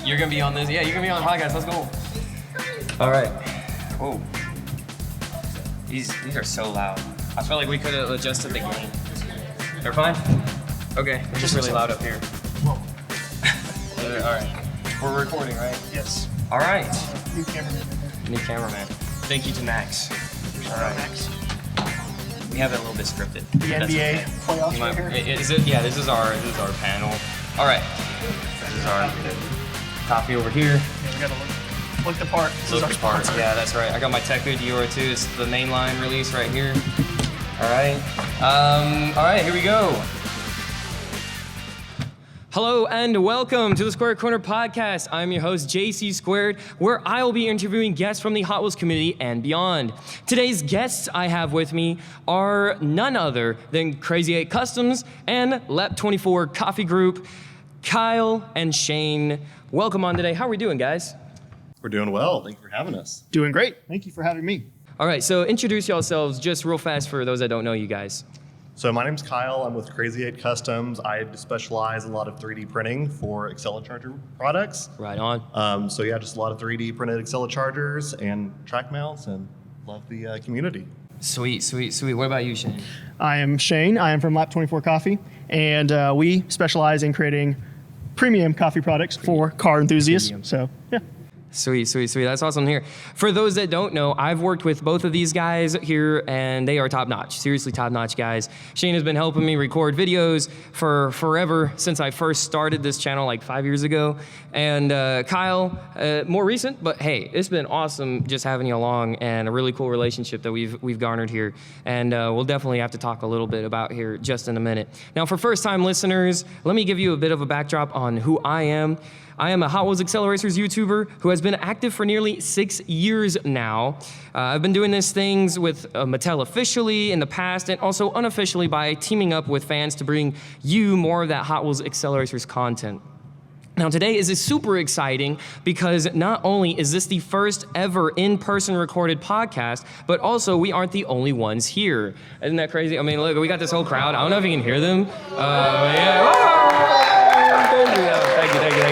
You're gonna be on this. Yeah, you're gonna be on the podcast. Let's go. All right. Whoa. These are so loud. I feel like we could have adjusted the gain. They're fine? Okay, it's just really loud up here. Whoa. All right. We're recording, right? Yes. All right. New cameraman. New cameraman. Thank you to Max. All right. Max. We have it a little bit scripted. The NBA playoffs right here. Yeah, this is our panel. All right. This is our coffee over here. Yeah, we gotta look the part. Look the part. Yeah, that's right. I got my Teku Deora too. It's the Mainline release right here. All right. All right, here we go. Hello and welcome to the Square Corner Podcast. I'm your host, JayCee Squared, where I will be interviewing guests from the Hot Wheels community and beyond. Today's guests I have with me are none other than Krazy 8 Customs and Lep24 Coffee Group, Kyle and Shane. Welcome on today. How are we doing, guys? We're doing well. Thank you for having us. Doing great. Thank you for having me. All right, so introduce yourselves just real fast for those that don't know you guys. So my name's Kyle. I'm with Krazy 8 Customs. I specialize in a lot of 3D printing for Acceleracers products. Right on. So yeah, just a lot of 3D printed Acceleracers and track mounts, and love the community. Sweet. What about you, Shane? I am Shane. I am from Lep24 Coffee, and we specialize in creating premium coffee products for car enthusiasts. Premium. So yeah. Sweet. That's awesome to hear. For those that don't know, I've worked with both of these guys here, and they are top-notch, seriously top-notch guys. Shane has been helping me record videos for forever since I first started this channel like 5 years ago. And Kyle, more recent, but hey, it's been awesome just having you along and a really cool relationship that we've garnered here. And we'll definitely have to talk a little bit about here just in a minute. Now, for first-time listeners, let me give you a bit of a backdrop on who I am. I am a Hot Wheels Acceleracers YouTuber who has been active for nearly 6 years now. I've been doing these things with Mattel officially in the past and also unofficially by teaming up with fans to bring you more of that Hot Wheels Acceleracers content. Now today is super exciting because not only is this the first ever in-person recorded podcast, but also we aren't the only ones here. Isn't that crazy? I mean, look, we got this whole crowd. I don't know if you can hear them. Yeah.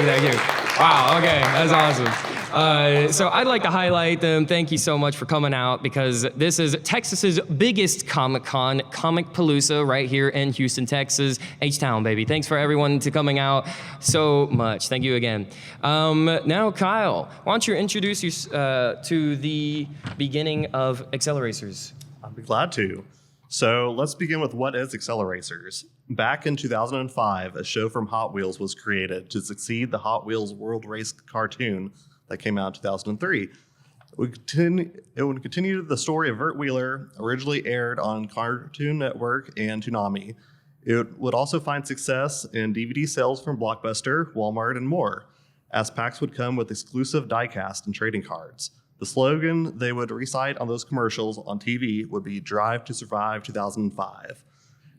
Thank you. Wow, okay, that's awesome. So I'd like to highlight them. Thank you so much for coming out because this is Texas's biggest Comic-Con, Comicpalooza, right here in Houston, Texas, H-Town, baby. Thanks for everyone to coming out so much. Thank you again. Now, Kyle, why don't you introduce you to the beginning of Acceleracers? I'd be glad to. So let's begin with what is Acceleracers. Back in 2005, a show from Hot Wheels was created to succeed the Hot Wheels World Race cartoon that came out in 2003. It would continue the story of Vert Wheeler, originally aired on Cartoon Network and Toonami. It would also find success in DVD sales from Blockbuster, Walmart, and more, as packs would come with exclusive diecast and trading cards. The slogan they would recite on those commercials on TV would be Drive to Survive 2005.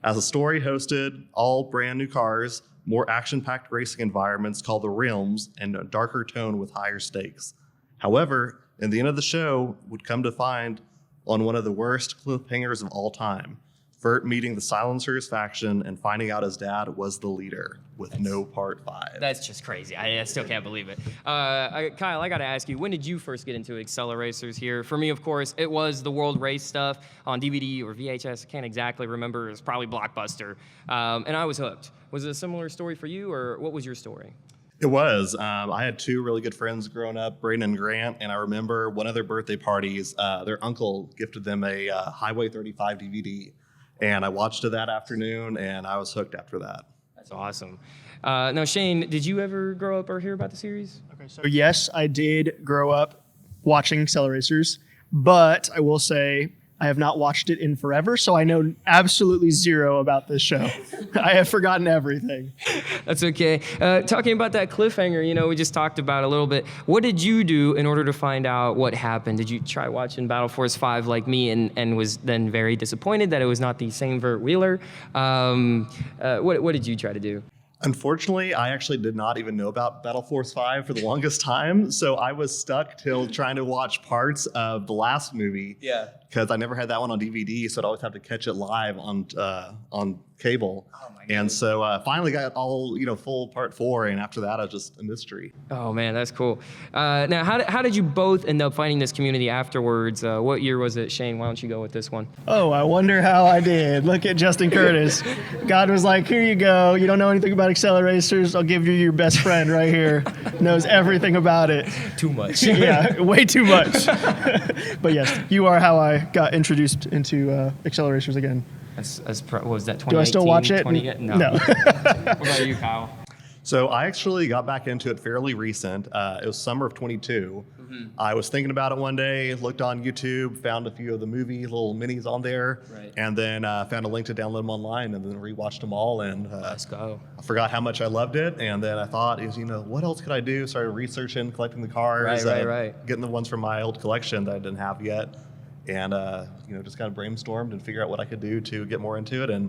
As the story hosted all brand new cars, more action-packed racing environments called the Realms, and a darker tone with higher stakes. However, in the end of the show, would come to find on one of the worst cliffhangers of all time. Vert meeting the Silencers faction and finding out his dad was the leader with no part 5. That's just crazy. I still can't believe it. Kyle, I got to ask you, when did you first get into Acceleracers here? For me, of course, it was the World Race stuff on DVD or VHS. I can't exactly remember. It was probably Blockbuster. And I was hooked. Was it a similar story for you, or what was your story? It was. I had 2 really good friends growing up, Braden and Grant, and I remember one of their birthday parties, their uncle gifted them a Highway 35 DVD. And I watched it that afternoon, and I was hooked after that. That's awesome. Now, Shane, did you ever grow up or hear about the series? Okay, so yes, I did grow up watching Acceleracers, but I will say I have not watched it in forever, so I know absolutely zero about this show. I have forgotten everything. That's okay. Talking about that cliffhanger, we just talked about a little bit. What did you do in order to find out what happened? Did you try watching Battle Force 5 like me and was then very disappointed that it was not the same Vert Wheeler? What did you try to do? Unfortunately, I actually did not even know about Battle Force 5 for the longest time, so I was stuck till trying to watch parts of the last movie. Yeah. Because I never had that one on DVD, so I'd always have to catch it live on cable. Oh my and so finally got all, full part 4. And after that, I was just a mystery. Oh man, that's cool. Now, how did you both end up finding this community afterwards? What year was it, Shane? Why don't you go with this one? Oh, I wonder how I did. Look at Justin Curtis. God was like, here you go. You don't know anything about Acceleracers. I'll give you your best friend right here. Knows everything about it. Too much. Yeah, way too much. But yes, you are how I got introduced into Acceleracers again. What was that, 2018? Do I still watch it? No. What about you, Kyle? So I actually got back into it fairly recent. It was summer of 22. I was thinking about it one day, looked on YouTube, found a few of the movie little minis on there, Right. and then found a link to download them online, and then rewatched them all. And Let's go. I forgot how much I loved it, and then I thought, what else could I do? Started researching, collecting the cars, Right. getting the ones from my old collection that I didn't have yet, and just kind of brainstormed and figured out what I could do to get more into it, and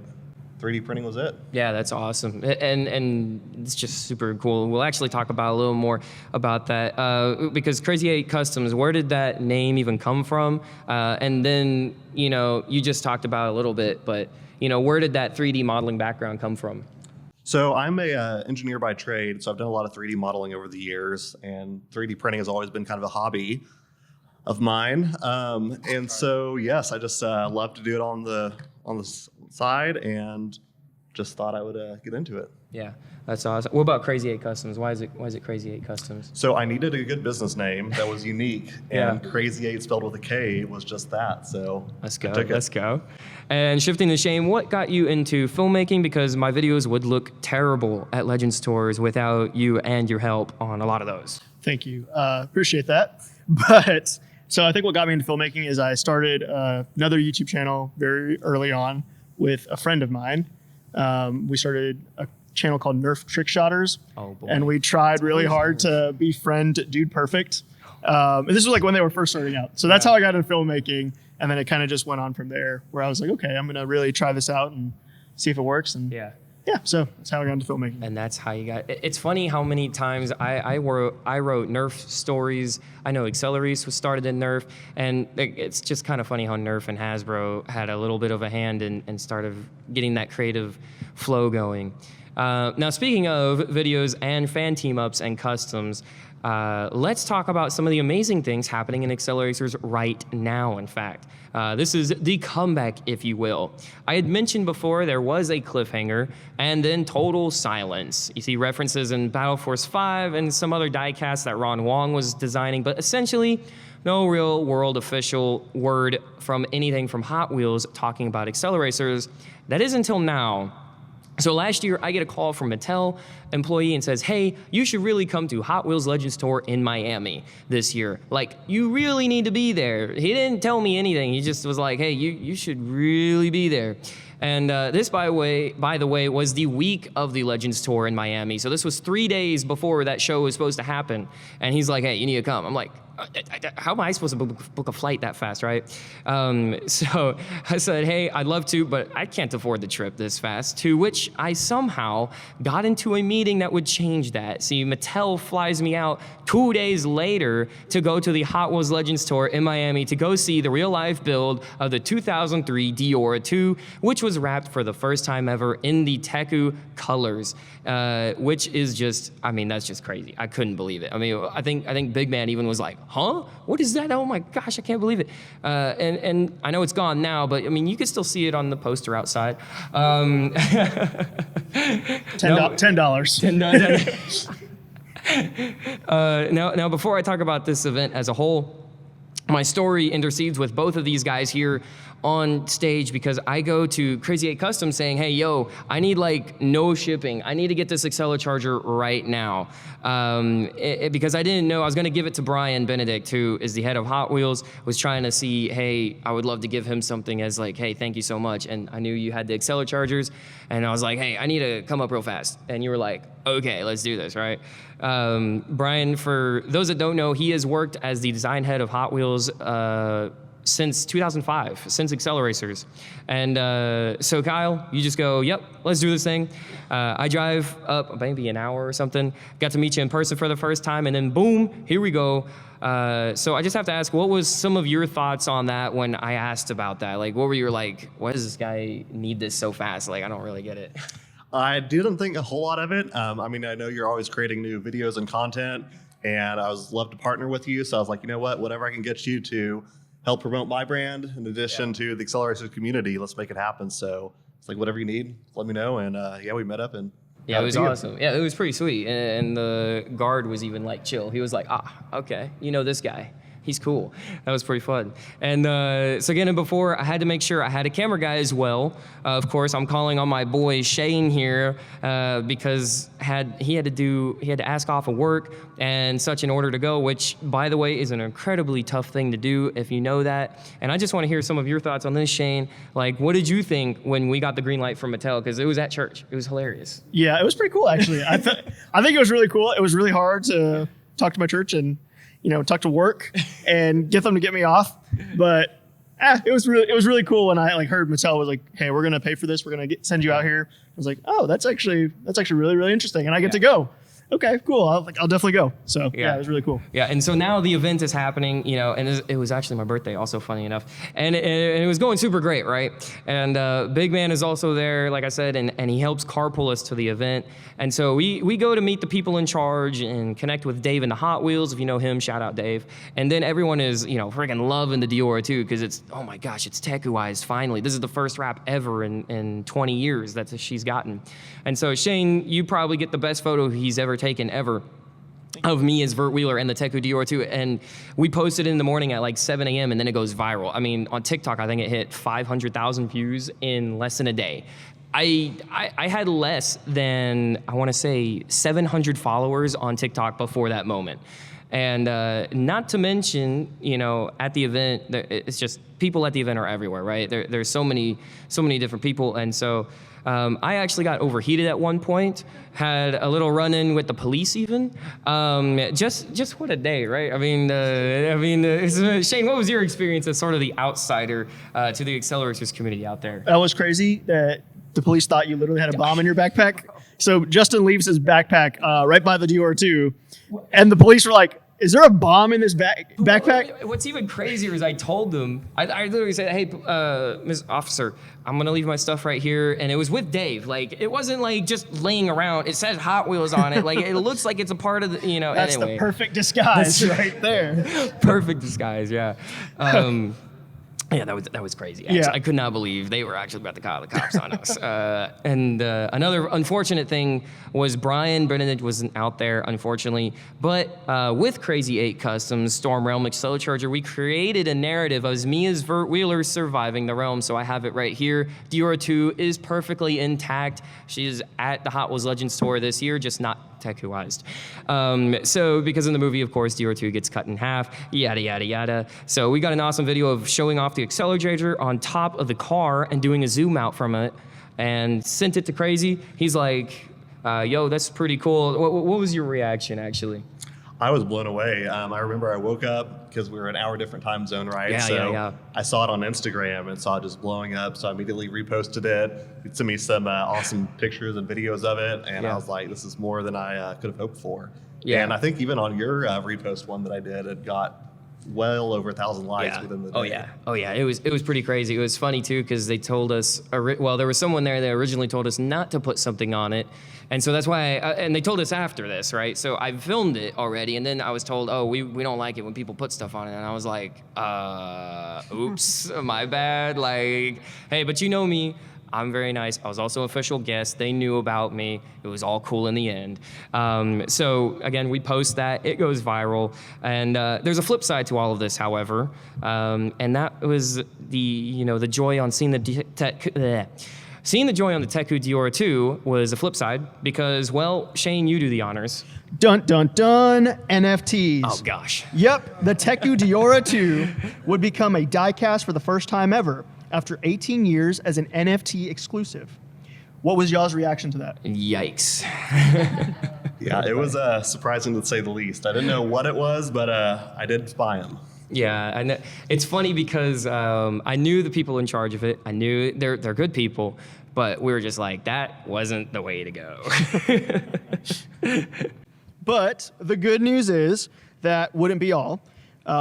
3D printing was it. Yeah, that's awesome, and it's just super cool. We'll actually talk about a little more about that because Krazy 8 Customs. Where did that name even come from? And then you just talked about it a little bit, but where did that 3D modeling background come from? So I'm a engineer by trade, so I've done a lot of 3D modeling over the years, and 3D printing has always been kind of a hobby of mine. And so yes, I just love to do it on the side, and just thought I would get into it. Yeah, that's awesome. What about Krazy 8 Customs? Why is it Krazy 8 Customs? So I needed a good business name that was unique, Yeah. and Krazy 8 spelled with a K was just that. So Let's go. I took it. Let's go. And shifting to Shane, what got you into filmmaking? Because my videos would look terrible at Legends tours without you and your help on a lot of those. Thank you. Appreciate that. But so I think what got me into filmmaking is I started another YouTube channel very early on with a friend of mine. We started a channel called Nerf Trick Shotters. Oh, boy. And we tried really hard to befriend Dude Perfect. And this was like when they were first starting out. So that's how I got into filmmaking. And then it kind of just went on from there, where I was like, okay, I'm going to really try this out and see if it works. And Yeah. so that's how I got into filmmaking. And that's how you got. It's funny how many times I wrote Nerf stories. I know Acceleracers was started in Nerf, and it's just kind of funny how Nerf and Hasbro had a little bit of a hand in started getting that creative flow going. Now, speaking of videos and fan team ups and customs, let's talk about some of the amazing things happening in Acceleracers right now, in fact. This is the comeback, if you will. I had mentioned before there was a cliffhanger and then total silence. You see references in Battle Force 5 and some other diecast that Ron Wong was designing, but essentially no real world official word from anything from Hot Wheels talking about Acceleracers. That is until now. So last year, I get a call from Mattel employee and says, hey, you should really come to Hot Wheels Legends Tour in Miami this year. Like, you really need to be there. He didn't tell me anything. He just was like, hey, you should really be there. And this, by the way, was the week of the Legends Tour in Miami. So this was 3 days before that show was supposed to happen. And he's like, hey, you need to come. I'm like, how am I supposed to book a flight that fast, right? So I said, hey, I'd love to, but I can't afford the trip this fast, to which I somehow got into a meeting that would change that. See, Mattel flies me out 2 days later to go to the Hot Wheels Legends Tour in Miami to go see the real-life build of the 2003 Deora 2, which was wrapped for the first time ever in the Teku colors, which is just, I mean, that's just crazy. I couldn't believe it. I mean, I think Big Man even was like, huh? What is that? Oh my gosh, I can't believe it. And I know it's gone now, but I mean, you can still see it on the poster outside. $10. Now, before I talk about this event as a whole, my story intercedes with both of these guys here on stage because I go to Krazy 8 Customs saying, hey, yo, I need like no shipping. I need to get this Acceleracharger right now. Because I didn't know, I was gonna give it to Brian Benedict, who is the head of Hot Wheels, was trying to see, hey, I would love to give him something as like, hey, thank you so much. And I knew you had the Accelerachargers, and I was like, hey, I need to come up real fast. And you were like, okay, let's do this, right? Brian, for those that don't know, he has worked as the design head of Hot Wheels since 2005, since Acceleracers. And so Kyle, you just go, yep, let's do this thing. I drive up maybe an hour or something, got to meet you in person for the first time, and then boom, here we go. So I just have to ask, what was some of your thoughts on that when I asked about that? Like, what were you like, why does this guy need this so fast? Like, I don't really get it. I didn't think a whole lot of it. I mean, I know you're always creating new videos and content, and I was love to partner with you. So I was like, you know what, whatever I can get you to help promote my brand in addition to the Acceleracers community, let's make it happen. So it's like, whatever you need, let me know. And yeah, we met up and yeah, it was awesome. Yeah, it was pretty sweet. And the guard was even like chill. He was like, okay, you know this guy. He's cool. That was pretty fun. And so again, and before, I had to make sure I had a camera guy as well. Of course, I'm calling on my boy Shane here because he had to ask off of work and such in order to go, which, by the way, is an incredibly tough thing to do if you know that. And I just want to hear some of your thoughts on this, Shane. Like, what did you think when we got the green light from Mattel? Because it was at church. It was hilarious. Yeah, it was pretty cool, actually. I think it was really cool. It was really hard to talk to my church and talk to work and get them to get me off. But it was really cool when I heard Mattel was like, hey, we're going to pay for this. We're going to send you out here. I was like, oh, that's actually really, really interesting. And I get to go. Okay, cool. I'll definitely go. So yeah, it was really cool. Yeah, and so now the event is happening, and it was actually my birthday, also funny enough, and it was going super great, right? And Big Man is also there, like I said, and he helps carpool us to the event. And so we go to meet the people in charge and connect with Dave and the Hot Wheels. If you know him, shout out Dave. And then everyone is, freaking loving the Deora too, because it's, oh my gosh, it's Teku-ized finally. This is the first wrap ever in 20 years that she's gotten. And so Shane, you probably get the best photo he's ever taken ever of me as Vert Wheeler and the Teku Deora 2, and we posted it in the morning at like 7 a.m. and then it goes viral. I mean, on TikTok, I think it hit 500,000 views in less than a day. I had less than, I want to say, 700 followers on TikTok before that moment. And not to mention, at the event, it's just people at the event are everywhere, right? There's so many different people, and so I actually got overheated at one point, had a little run-in with the police even. Just what a day, right? I mean, Shane, what was your experience as sort of the outsider to the Accelerators community out there? That was crazy that the police thought you literally had a bomb in your backpack. So Justin leaves his backpack right by the Deora 2, and the police were like, is there a bomb in this backpack? What's even crazier is I told them, I literally said, hey, Ms. Officer, I'm going to leave my stuff right here. And it was with Dave. Like, it wasn't like just laying around. It says Hot Wheels on it. Like, it looks like it's a part of the, That's anyway. the perfect disguise right there. Perfect disguise, yeah. Yeah, that was crazy. Actually. I could not believe they were actually about to call the cops on us. And another unfortunate thing was Brian Benedict wasn't out there, unfortunately. But with Krazy 8 Customs, Storm Realm Acceleracharger, we created a narrative of me as Vert Wheeler surviving the realm. So I have it right here. Deora 2 is perfectly intact. She is at the Hot Wheels Legends tour this year, just not Teku-ized. So because in the movie, of course, Deora 2 gets cut in half, yada, yada, yada. So we got an awesome video of showing off the Accelerator on top of the car and doing a zoom out from it and sent it to Krazy. He's like, yo, that's pretty cool. What was your reaction, actually? I was blown away. I remember I woke up because we were an hour different time zone, right? Yeah. I saw it on Instagram and saw it just blowing up. So I immediately reposted it. It sent me some awesome pictures and videos of it. And I was like, this is more than I could have hoped for. Yeah. And I think even on your repost one that I did, it got well over 1,000 likes within the day. Oh yeah, it was pretty crazy. It was funny too because they told us, there was someone there that originally told us not to put something on it, and so that's why. And they told us after this, right? So I filmed it already, and then I was told, oh, we don't like it when people put stuff on it, and I was like, oops, my bad. Like, hey, but you know me. I'm very nice. I was also an official guest. They knew about me. It was all cool in the end. So again, we post that. It goes viral. And there's a flip side to all of this, however, and that was the joy on seeing seeing the joy on the Teku Deora 2 was a flip side because, well, Shane, you do the honors. Dun, dun, dun, NFTs. Oh, gosh. Yep, the Teku Deora 2 would become a diecast for the first time ever after 18 years as an NFT exclusive. What was y'all's reaction to that? Yikes. Yeah, it was surprising to say the least. I didn't know what it was, but I did buy them. Yeah, I know. It's funny because I knew the people in charge of it. I knew they're good people, but we were just like, that wasn't the way to go. But the good news is that wouldn't be all.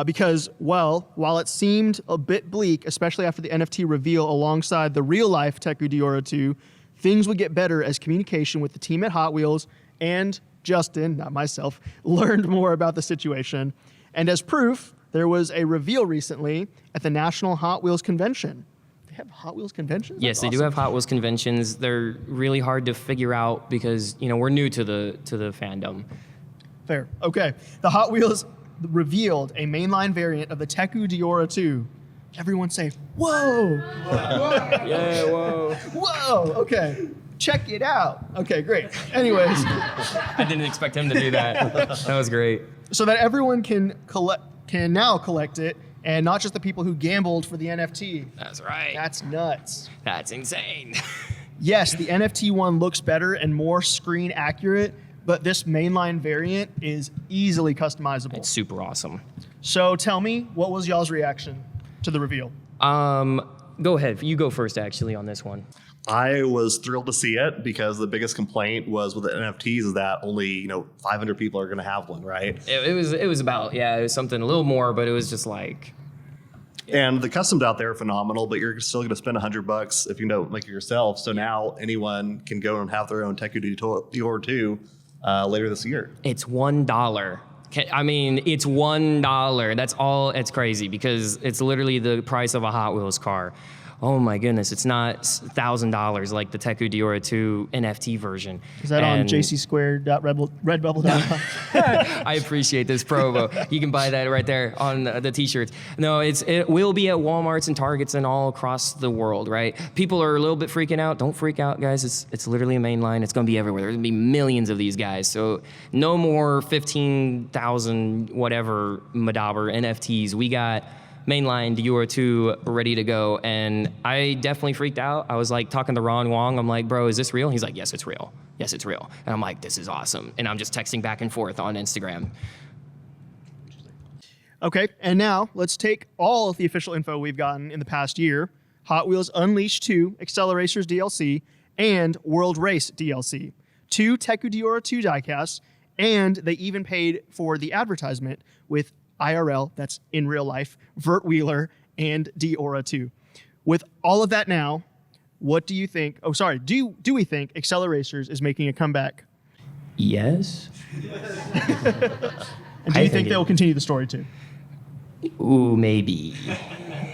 Because, well, while it seemed a bit bleak, especially after the NFT reveal alongside the real-life Teku Deora 2, things would get better as communication with the team at Hot Wheels and Justin, not myself, learned more about the situation. And as proof, there was a reveal recently at the National Hot Wheels Convention. They have Hot Wheels conventions? Yes, they do have Hot Wheels conventions. They're really hard to figure out because, we're new to the fandom. Fair. Okay. The Hot Wheels revealed a mainline variant of the Teku Deora 2. Everyone say, whoa! Yeah, whoa. Whoa! Okay. Check it out. Okay, great. Anyways. I didn't expect him to do that. That was great. So that everyone can now collect it, and not just the people who gambled for the NFT. That's right. That's nuts. That's insane. Yes, the NFT one looks better and more screen accurate, but this mainline variant is easily customizable. It's super awesome. So tell me, what was y'all's reaction to the reveal? Go ahead. You go first, actually, on this one. I was thrilled to see it because the biggest complaint was with the NFTs is that only 500 people are going to have one, right? It was about, it was something a little more, but it was just like. And the customs out there are phenomenal, but you're still going to spend $100 if you don't make it yourself. So now anyone can go and have their own Teku Deora 2 later this year. It's $1. I mean, it's $1. That's all. It's crazy because it's literally the price of a Hot Wheels car. Oh my goodness, it's not $1,000 like the Teku Deora 2 NFT version. Is that on jcsquared.redbubble.com? I appreciate this promo. You can buy that right there on the t-shirts. No, it will be at Walmarts and Targets and all across the world, right? People are a little bit freaking out. Don't freak out, guys. It's literally a mainline. It's going to be everywhere. There's going to be millions of these guys. So no more 15,000 whatever Madaber NFTs. We got mainline Deora 2 ready to go, and I definitely freaked out. I was like talking to Ron Wong. I'm like, bro, is this real? He's like, yes, it's real. Yes, it's real. And I'm like, this is awesome. And I'm just texting back and forth on Instagram. Okay, and now let's take all of the official info we've gotten in the past year. Hot Wheels Unleashed 2, Acceleracers DLC, and World Race DLC. 2 Teku Deora 2 diecasts, and they even paid for the advertisement with IRL, that's in real life, Vert Wheeler, and Deora 2. With all of that now, what do you think? Oh, sorry. Do we think Acceleracers is making a comeback? Yes. And do you think they'll continue the story too? Ooh, maybe.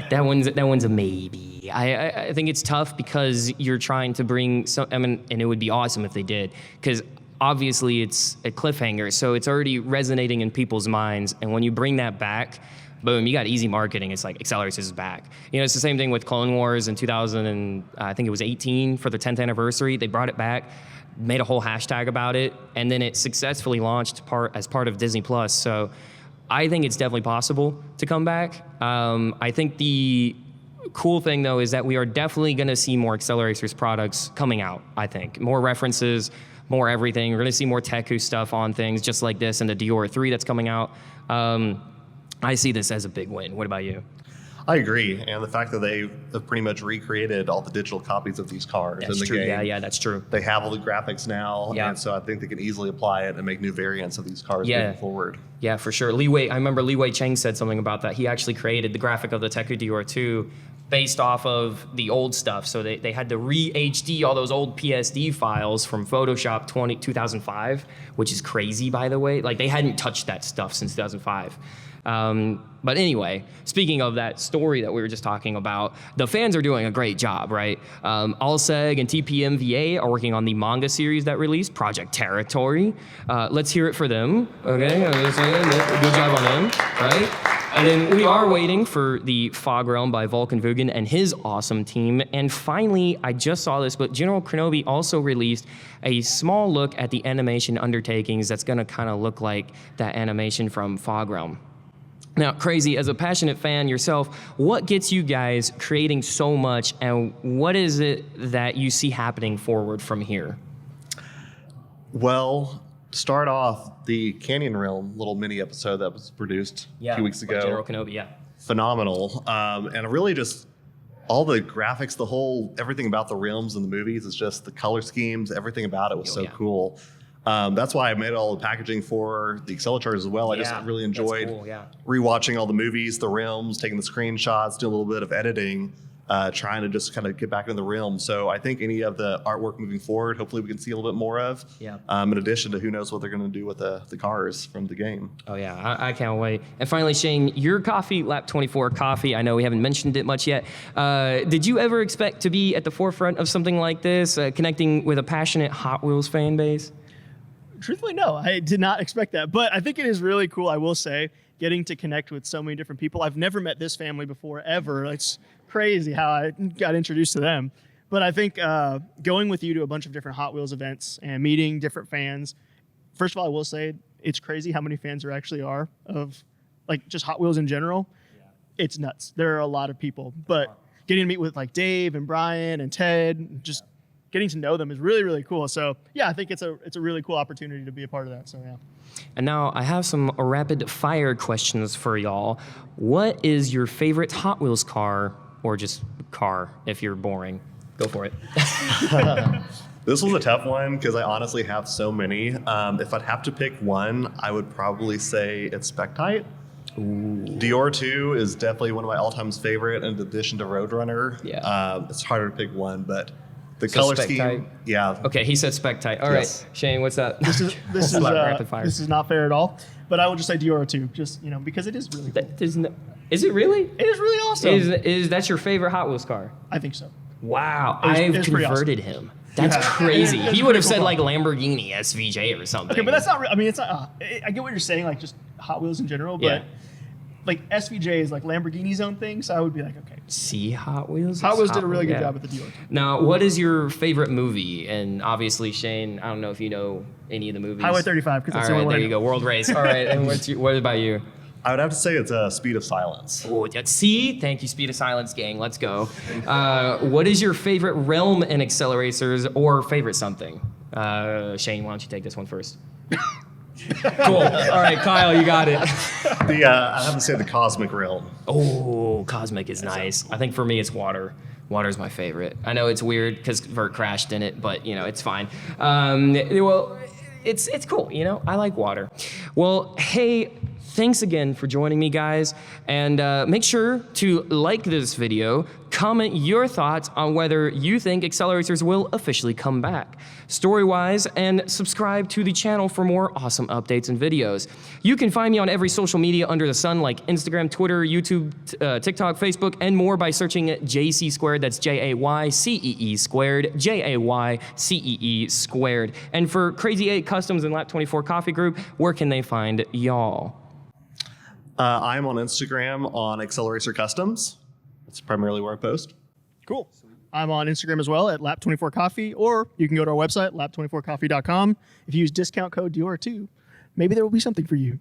That one's a maybe. I think it's tough because you're trying to bring some. I mean, and it would be awesome if they did, because obviously it's a cliffhanger, so it's already resonating in people's minds. And when you bring that back, boom, you got easy marketing. It's like Acceleracers is back. It's the same thing with Clone Wars in 2018 for the 10th anniversary. They brought it back, made a whole hashtag about it, and then it successfully launched as part of Disney Plus. So I think it's definitely possible to come back. I think the cool thing, though, is that we are definitely going to see more Acceleracers products coming out, I think. More references, more everything. We're going to see more Teku stuff on things just like this and the Deora 3 that's coming out. I see this as a big win. What about you? I agree. And the fact that they have pretty much recreated all the digital copies of these cars in the game. Yeah, that's true. They have all the graphics now, and so I think they can easily apply it and make new variants of these cars moving forward. Yeah, for sure. I remember Li Wei Cheng said something about that. He actually created the graphic of the Teku Deora 2 based off of the old stuff. So they had to re-HD all those old PSD files from Photoshop 2005, which is crazy, by the way. Like, they hadn't touched that stuff since 2005. But anyway, speaking of that story that we were just talking about, the fans are doing a great job, right? Allseg and TPMVA are working on the manga series that released, Project Territory. Let's hear it for them, okay? Good job on them, right? And then we are waiting for the Fog Realm by Vulcan Vugan and his awesome team. And finally, I just saw this, but General Kenobi also released a small look at the animation undertakings that's gonna kind of look like that animation from Fog Realm. Now, Krazy, as a passionate fan yourself, what gets you guys creating so much, and what is it that you see happening forward from here? Well, start off the Canyon Realm little mini episode that was produced a few weeks ago. General Kenobi, yeah. Phenomenal. And really just all the graphics, everything about the realms in the movies is just the color schemes, everything about it was cool. That's why I made all the packaging for the Acceleracers as well. I just really enjoyed rewatching all the movies, the realms, taking the screenshots, doing a little bit of editing, trying to just kind of get back into the realm. So I think any of the artwork moving forward, hopefully we can see a little bit more of. Yeah. In addition to who knows what they're going to do with the cars from the game. Oh yeah, I can't wait. And finally, Shane, your coffee, Lap 24 Coffee. I know we haven't mentioned it much yet. Did you ever expect to be at the forefront of something like this, connecting with a passionate Hot Wheels fan base? Truthfully, no, I did not expect that. But I think it is really cool, I will say, getting to connect with so many different people. I've never met this family before, ever. It's crazy how I got introduced to them. But I think going with you to a bunch of different Hot Wheels events and meeting different fans, first of all, I will say it's crazy how many fans there actually are of like just Hot Wheels in general. Yeah. It's nuts. There are a lot of people. But getting to meet with like Dave and Brian and Ted, just getting to know them is really, really cool. So yeah, I think it's a really cool opportunity to be a part of that. So yeah. And now I have some rapid fire questions for y'all. What is your favorite Hot Wheels car, or just car if you're boring? Go for it. This was a tough one because I honestly have so many. If I'd have to pick one, I would probably say it's Spectite. Deora 2 is definitely one of my all-time favorite in addition to Roadrunner. Yeah. It's harder to pick one, but the color Spectite. scheme, yeah. Okay, he said Spectite. All right, Shane, what's up? This is rapid fire. This is not fair at all. But I will just say Deora 2, just because it is really cool. Is it really? It is really awesome. Is that your favorite Hot Wheels car? I think so. Wow, It I've was pretty converted him. That's crazy. He would have said like Lamborghini SVJ or something. Okay, but that's not. I mean, it's not. I get what you're saying, like just Hot Wheels in general, but like SVJ is like Lamborghini's own thing, so I would be like, okay. See, Hot Wheels. Hot Wheels did a really good job with the Deora. Now, what is your favorite movie? And obviously, Shane, I don't know if you know any of the movies. Highway 35. Because that's all the right, only there one you go. World Race. All right, and what about you? I would have to say it's Speed of Silence. Oh, see? Thank you, Speed of Silence gang. Let's go. What is your favorite realm in Acceleracers, or favorite something? Shane, why don't you take this one first? Cool. All right, Kyle, you got it. I have to say the Cosmic Realm. Oh, Cosmic is nice. I think for me, it's Water. Water's my favorite. I know it's weird because Vert crashed in it, but it's fine. Well, it's cool. I like Water. Well, hey, thanks again for joining me, guys. And make sure to like this video, comment your thoughts on whether you think Acceleracers will officially come back, story-wise, and subscribe to the channel for more awesome updates and videos. You can find me on every social media under the sun, like Instagram, Twitter, YouTube, TikTok, Facebook, and more by searching JayCee squared. That's JayCee squared, JayCee squared. And for Krazy 8 Customs and Lap 24 Coffee Group, where can they find y'all? I'm on Instagram on Accelerator Customs. That's primarily where I post. Cool. I'm on Instagram as well at Lap24Coffee, or you can go to our website, lap24coffee.com. If you use discount code Deora2, maybe there will be something for you.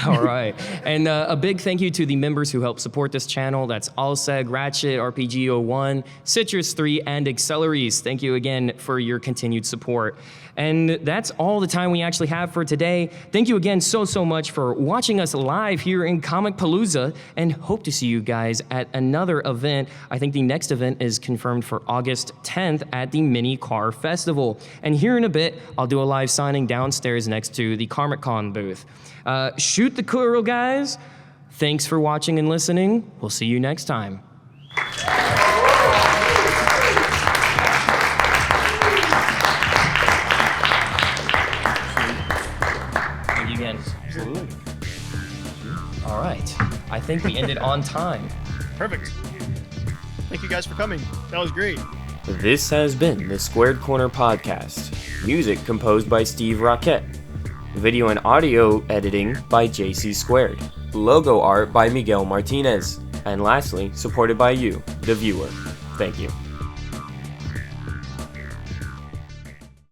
All right. And a big thank you to the members who help support this channel. That's Allseg, Ratchet, RPG01, Citrus 3, and Acceleracers. Thank you again for your continued support. And that's all the time we actually have for today. Thank you again so much for watching us live here in Comicpalooza, and hope to see you guys at another event. I think the next event is confirmed for August 10th at the Mini Car Festival. And here in a bit, I'll do a live signing downstairs next to the Comicpalooza booth. Shoot the cool, guys. Thanks for watching and listening. We'll see you next time. Thank you again. Absolutely. All right. I think we ended on time. Perfect. Thank you guys for coming. That was great. This has been the Squared Corner Podcast. Music composed by Steve Rocket. Video and audio editing by JayCee Squared. Logo art by Miguel Martinez. And lastly, supported by you, the viewer. Thank you.